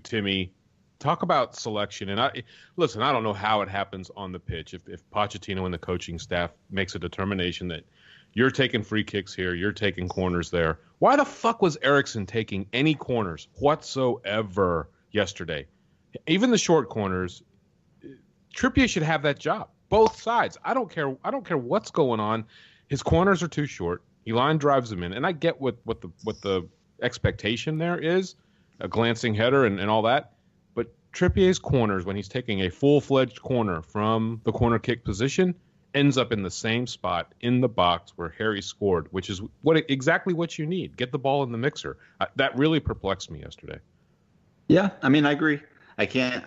Timmy, talk about selection. And listen, I don't know how it happens on the pitch. If Pochettino and the coaching staff makes a determination that you're taking free kicks here, you're taking corners there. Why the fuck was Eriksen taking any corners whatsoever yesterday? Even the short corners, Trippier should have that job. Both sides. I don't care what's going on. His corners are too short. Elon drives them in, and I get what the expectation there is, a glancing header and all that. But Trippier's corners, when he's taking a full-fledged corner from the corner kick position, ends up in the same spot in the box where Harry scored, which is exactly what you need. Get the ball in the mixer. That really perplexed me yesterday. Yeah, I mean, I agree. I can't.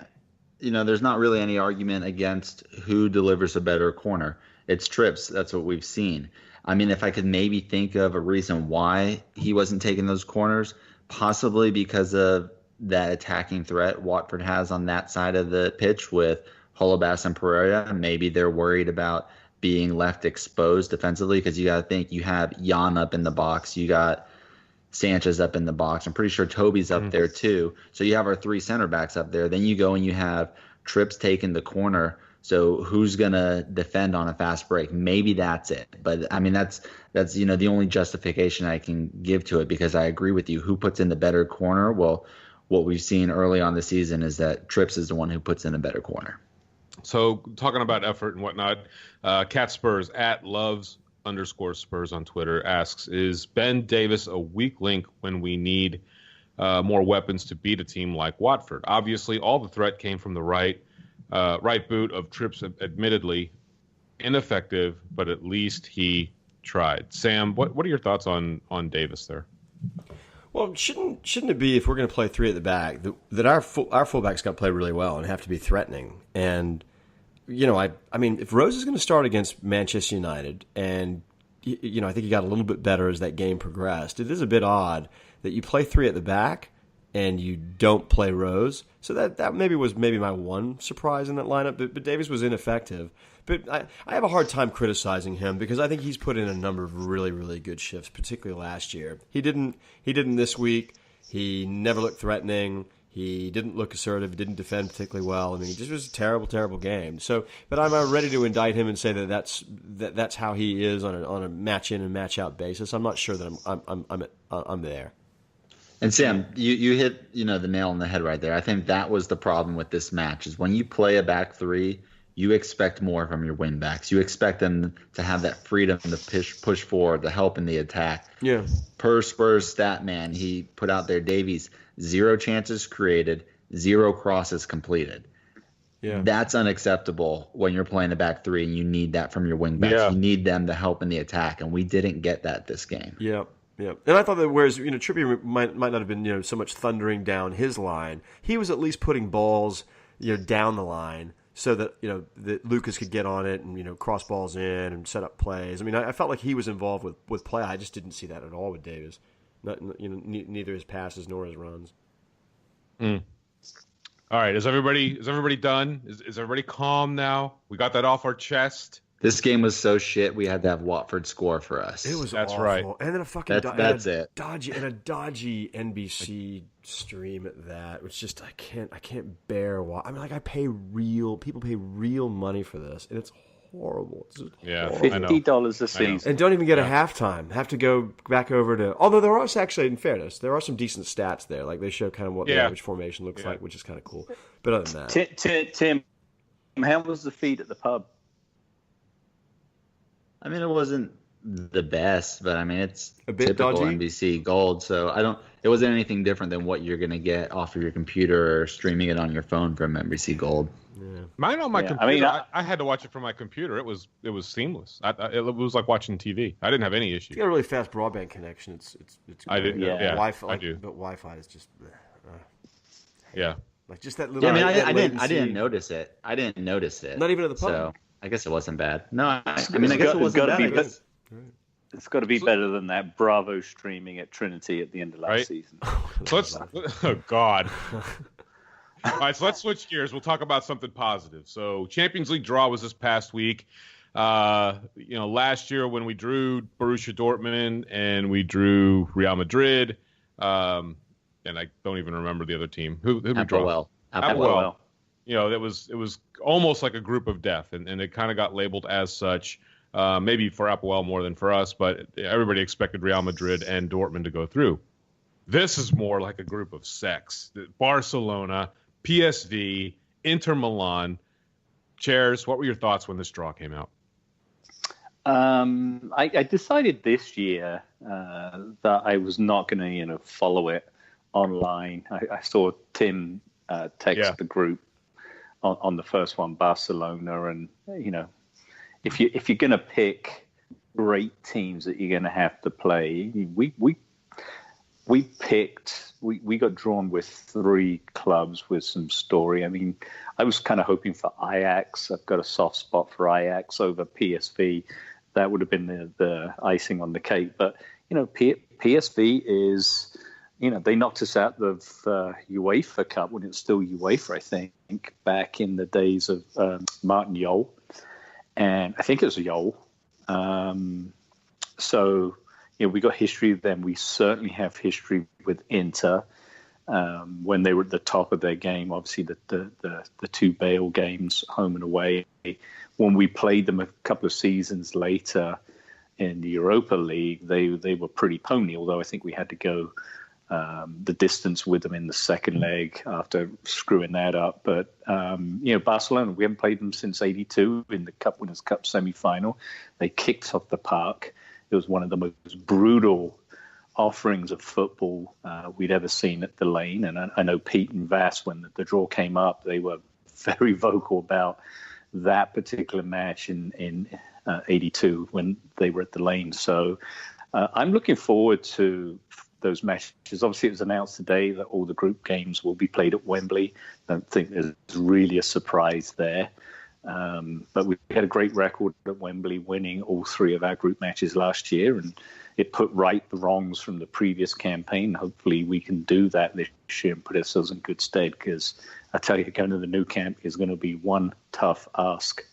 There's not really any argument against who delivers a better corner. It's Trips. That's what we've seen. I mean, if I could maybe think of a reason why he wasn't taking those corners, possibly because of that attacking threat Watford has on that side of the pitch with Holebas and Pereira. Maybe they're worried about being left exposed defensively because you got to think you have Jan up in the box. You got Sanchez up in the box. I'm pretty sure Toby's up there too. So you have our three center backs up there. Then you go and you have Trips taking the corner. So who's going to defend on a fast break? Maybe that's it. But I mean, that's the only justification I can give to it, because I agree with you. Who puts in the better corner? Well, what we've seen early on the season is that Trips is the one who puts in a better corner. So talking about effort and whatnot, Cat Spurs at loves_Spurs on Twitter asks, is Ben Davies a weak link when we need more weapons to beat a team like Watford? Obviously, all the threat came from the right boot of Trips, admittedly ineffective, but at least he tried. Sam, what are your thoughts on Davies there? Well, shouldn't it be, if we're going to play three at the back, that our fullbacks got to play really well and have to be threatening? And I mean, if Rose is going to start against Manchester United, and I think he got a little bit better as that game progressed, it is a bit odd that you play three at the back and you don't play Rose. So that maybe was my one surprise in that lineup. But Davies was ineffective. But I have a hard time criticizing him because I think he's put in a number of really, really good shifts, particularly last year. He didn't this week. He never looked threatening. He didn't look assertive. Didn't defend particularly well. I mean, it just was a terrible, terrible game. So, but I'm ready to indict him and say that's how he is on a match in and match out basis. I'm not sure that I'm there. And Sam, you hit the nail on the head right there. I think that was the problem with this match, is when you play a back three, you expect more from your wing backs. You expect them to have that freedom to push forward, to help in the attack. Yeah. Per Spurs stat man, he put out there, Davies, 0 chances created, 0 crosses completed. Yeah. That's unacceptable when you're playing a back three and you need that from your wing backs. Yeah. You need them to help in the attack, and we didn't get that this game. Yeah. Yeah, and I thought that whereas Trippier might not have been so much thundering down his line, he was at least putting balls down the line so that that Lucas could get on it and cross balls in and set up plays. I mean, I felt like he was involved with play. I just didn't see that at all with Davies. Neither his passes nor his runs. All right, is everybody done? Is everybody calm now? We got that off our chest. This game was so shit. We had to have Watford score for us. It was That's awful. right. And then a fucking that's it. Dodgy NBC stream at that, which just I can't bear. I mean, like people pay real money for this, and it's horrible. It's horrible. $50 a season, and don't even get a halftime. Have to go back over to. Although there are actually, in fairness, there are some decent stats there. Like they show kind of what the average formation looks like, which is kind of cool. But other than that, Tim, how was the feed at the pub? I mean, it wasn't the best, but I mean, it's a bit typical dodgy. NBC Gold. So it wasn't anything different than what you're going to get off of your computer or streaming it on your phone from NBC Gold. Yeah. Mine on my computer. I mean, I had to watch it from my computer. It was seamless. It was like watching TV. I didn't have any issue. You got a really fast broadband connection. It's I did. Yeah. Wi-Fi. I do. But Wi-Fi is just. Yeah. Like just that little. Yeah, I mean, I didn't notice it. Not even at the pub. So I guess it wasn't bad. No, I guess it wasn't bad. It's got to be better than that Bravo streaming at Trinity at the end of last season. Oh God. All right, so let's switch gears. We'll talk about something positive. So Champions League draw was this past week. Last year when we drew Borussia Dortmund and we drew Real Madrid, and I don't even remember the other team. Who we draw? Applewell. Applewell. You know, it was almost like a group of death, and it kind of got labeled as such. Maybe for Applewell more than for us, but everybody expected Real Madrid and Dortmund to go through. This is more like a group of sex. Barcelona, PSV, Inter Milan. Chairs, what were your thoughts when this draw came out? I decided this year that I was not going to, follow it online. I saw Tim text the group on the first one, Barcelona, and if you're going to pick great teams that you're going to have to play, we got drawn with 3 clubs with some story. I mean, I was kind of hoping for Ajax. I've got a soft spot for Ajax over PSV. That would have been the icing on the cake. But, PSV is, they knocked us out of UEFA Cup when it was still UEFA, I think, back in the days of Martin Jol. And I think it was Jol. So, we got history with them. We certainly have history with Inter when they were at the top of their game. Obviously, the 2 Bale games, home and away. When we played them a couple of seasons later in the Europa League, they were pretty pony, although I think we had to go the distance with them in the second leg after screwing that up. But, Barcelona, we haven't played them since 82 in the Cup Winners' Cup semi-final. They kicked off the park. It was one of the most brutal offerings of football we'd ever seen at the Lane. And I know Pete and Vass, when the draw came up, they were very vocal about that particular match in 82 when they were at the Lane. So I'm looking forward to those matches. Obviously, it was announced today that all the group games will be played at Wembley. I don't think there's really a surprise there. But we had a great record at Wembley, winning all 3 of our group matches last year, and it put right the wrongs from the previous campaign. Hopefully we can do that this year and put ourselves in good stead, because I tell you, going to the new camp is going to be one tough ask.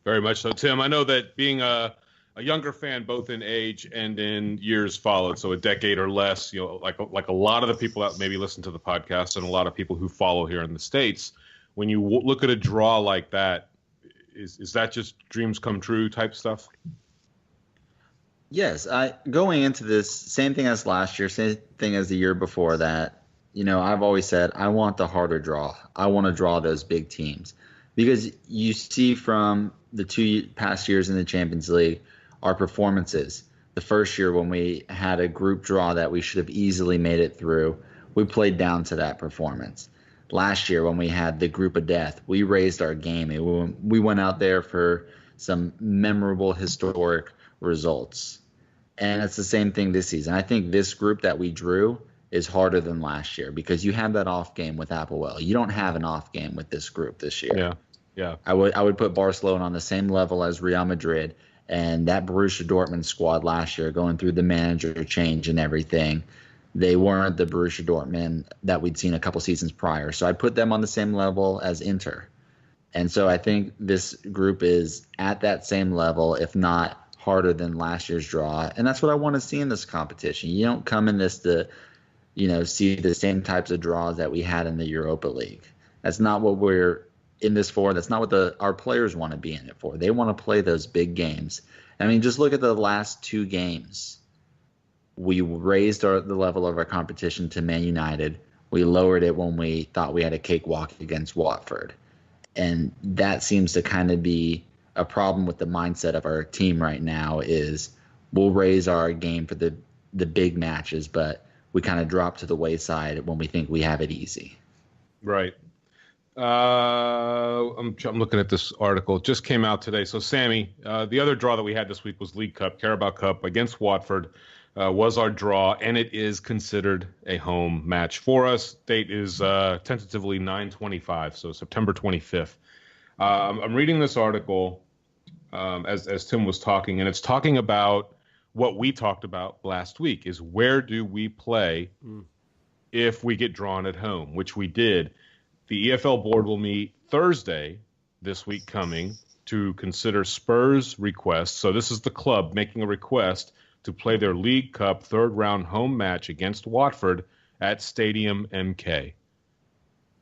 Very much so, Tim. I know that being a younger fan, both in age and in years followed, so a decade or less, like a lot of the people that maybe listen to the podcast and a lot of people who follow here in the States, when you look at a draw like that, is that just dreams come true type stuff? Yes, going into this, same thing as last year, same thing as the year before that. I've always said I want the harder draw. I want to draw those big teams, because you see from the 2 past years in the Champions League, our performances. The first year when we had a group draw that we should have easily made it through, we played down to that performance. Last year when we had the group of death, we raised our game. We went out there for some memorable, historic results. And it's the same thing this season. I think this group that we drew is harder than last year, because you have that off game with Applewell. You don't have an off game with this group this year. Yeah. I would put Barcelona on the same level as Real Madrid, and that Borussia Dortmund squad last year, going through the manager change and everything. They weren't the Borussia Dortmund that we'd seen a couple seasons prior. So I'd put them on the same level as Inter. And so I think this group is at that same level, if not harder than last year's draw. And that's what I want to see in this competition. You don't come in this to, see the same types of draws that we had in the Europa League. That's not what we're in this for. That's not what our players want to be in it for. They want to play those big games. I mean, just look at the last 2 games. We raised the level of our competition to Man United. We lowered it when we thought we had a cakewalk against Watford. And that seems to kind of be a problem with the mindset of our team right now, is we'll raise our game for the big matches, but we kind of drop to the wayside when we think we have it easy. Right. I'm looking at this article. It just came out today. So, Sammy, the other draw that we had this week was League Cup, Carabao Cup against Watford. Was our draw, and it is considered a home match for us. Date is tentatively 9/25, so September 25th. I'm reading this article as Tim was talking, and it's talking about what we talked about last week, is where do we play if we get drawn at home, which we did. The EFL board will meet Thursday this week coming to consider Spurs' request. So this is the club making a request to play their League Cup third-round home match against Watford at Stadium MK.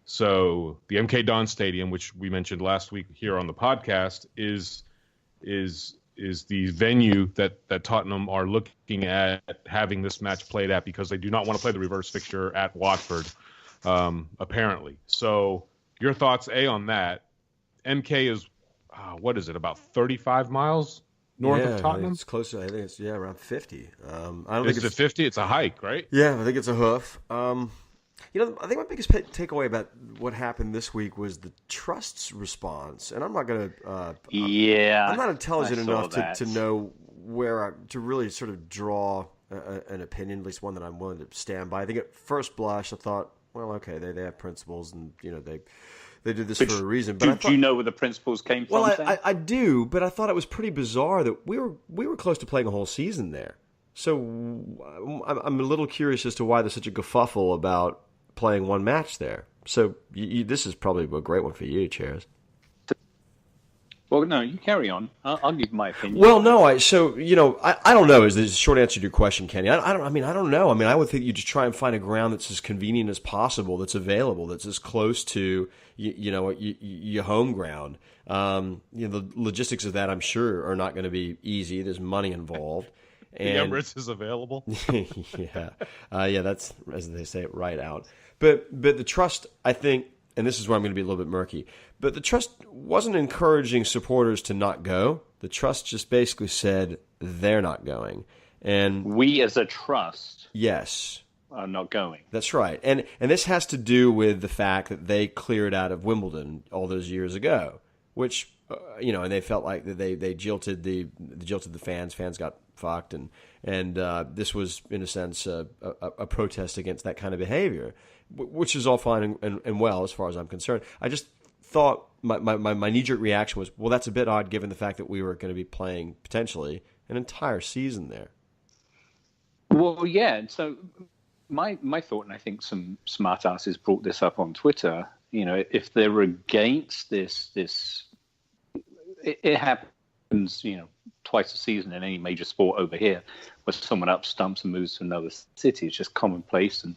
So the MK Don Stadium, which we mentioned last week here on the podcast, is the venue that Tottenham are looking at having this match played at, because they do not want to play the reverse fixture at Watford, apparently. So your thoughts, on that? MK is, what is it, about 35 miles north of Tottenham? It's close to, I think it's, around 50. I don't is think it 50? It's a hike, right? Yeah, I think it's a hoof. I think my biggest takeaway about what happened this week was the Trust's response, and I'm not going to. I'm not intelligent enough to know to really sort of draw an opinion, at least one that I'm willing to stand by. I think at first blush, I thought, well, okay, they have principles, and they did this for a reason. But do you know where the principles came from? Well, I do, but I thought it was pretty bizarre that we were close to playing a whole season there. So I'm a little curious as to why there's such a kerfuffle about playing one match there. So this is probably a great one for you, Chairs. Well, no, you carry on. I'll give my opinion. Well, no, I don't know. Is the short answer to your question, Kenny? I don't know. I mean, I would think you just try and find a ground that's as convenient as possible, that's available, that's as close to your home ground. The logistics of that, I'm sure, are not going to be easy. There's money involved. And, the Emirates is available. Yeah, that's, as they say, right out. But the Trust, I think, and this is where I'm going to be a little bit murky, but the Trust wasn't encouraging supporters to not go. The Trust just basically said they're not going. And we as a Trust, yes, are not going. That's right. And this has to do with the fact that they cleared out of Wimbledon all those years ago, which and they felt like that they jilted the fans. Fans got fucked, and this was in a sense a protest against that kind of behavior, which is all fine and well as far as I'm concerned. I just thought my knee-jerk reaction was, well, that's a bit odd given the fact that we were going to be playing potentially an entire season there. Well, yeah. So my thought, and I think some smartasses brought this up on Twitter. If they're against this, it happens, twice a season in any major sport over here, where someone up stumps and moves to another city. It's just commonplace, and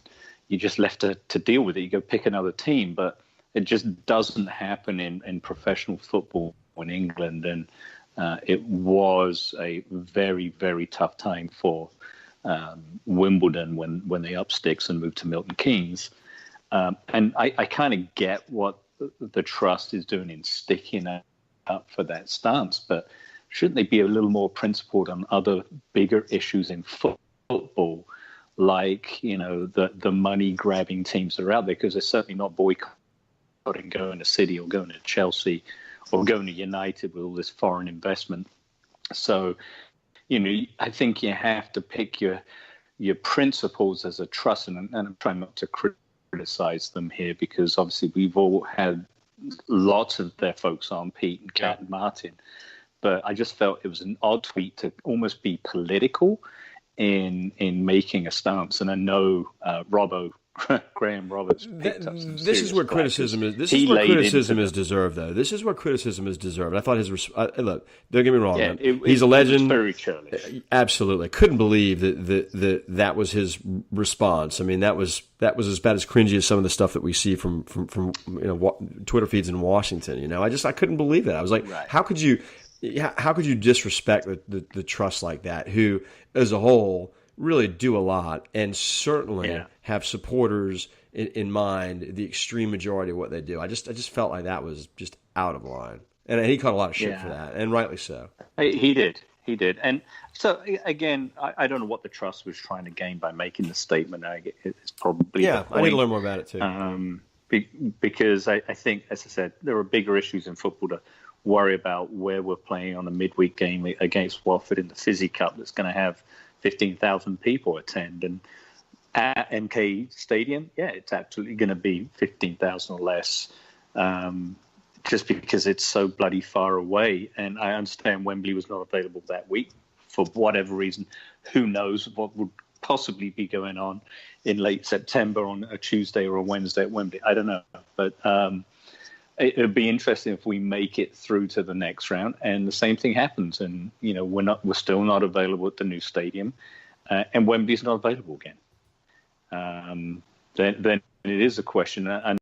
you're just left to deal with it. You go pick another team, but it just doesn't happen in professional football in England. And it was a very, very tough time for Wimbledon when they up sticks and moved to Milton Keynes. And I kind of get what the Trust is doing in sticking up for that stance, but shouldn't they be a little more principled on other bigger issues in football, like the money grabbing teams that are out there? Because they're certainly not boycotting going to City or going to Chelsea or going to United with all this foreign investment. So I think you have to pick your principles as a Trust, and I'm trying not to criticize them here, because obviously we've all had lots of their folks on, Pete and Kat and Martin, but I just felt it was an odd tweet to almost be political in making a stance. And I know Graham Roberts picked up some this is where criticism is. This is where criticism is deserved, though. This is where criticism is deserved. I thought his look. Don't get me wrong. Yeah, he's a legend. Very churlish. Absolutely, couldn't believe that was his response. I mean, that was as bad as cringy as some of the stuff that we see from Twitter feeds in Washington. I couldn't believe it. I was like, right. How could you disrespect the Trust like that, who as a whole really do a lot and certainly have supporters in mind, the extreme majority of what they do. I just felt like that was just out of line. And he caught a lot of shit for that, and rightly so. He did. And so, again, I don't know what the Trust was trying to gain by making the statement. It's probably I need to learn more about it, too. Because I think, as I said, there are bigger issues in football to worry about, where we're playing on a midweek game against Watford in the Fizzy Cup that's going to have 15,000 people attend. And at MK Stadium, it's absolutely going to be 15,000 or less, just because it's so bloody far away. And I understand Wembley was not available that week for whatever reason. Who knows what would possibly be going on in late September on a Tuesday or a Wednesday at Wembley. I don't know. But it would be interesting if we make it through to the next round and the same thing happens, and we're still not available at the new stadium, and Wembley's not available again. then it is a question. And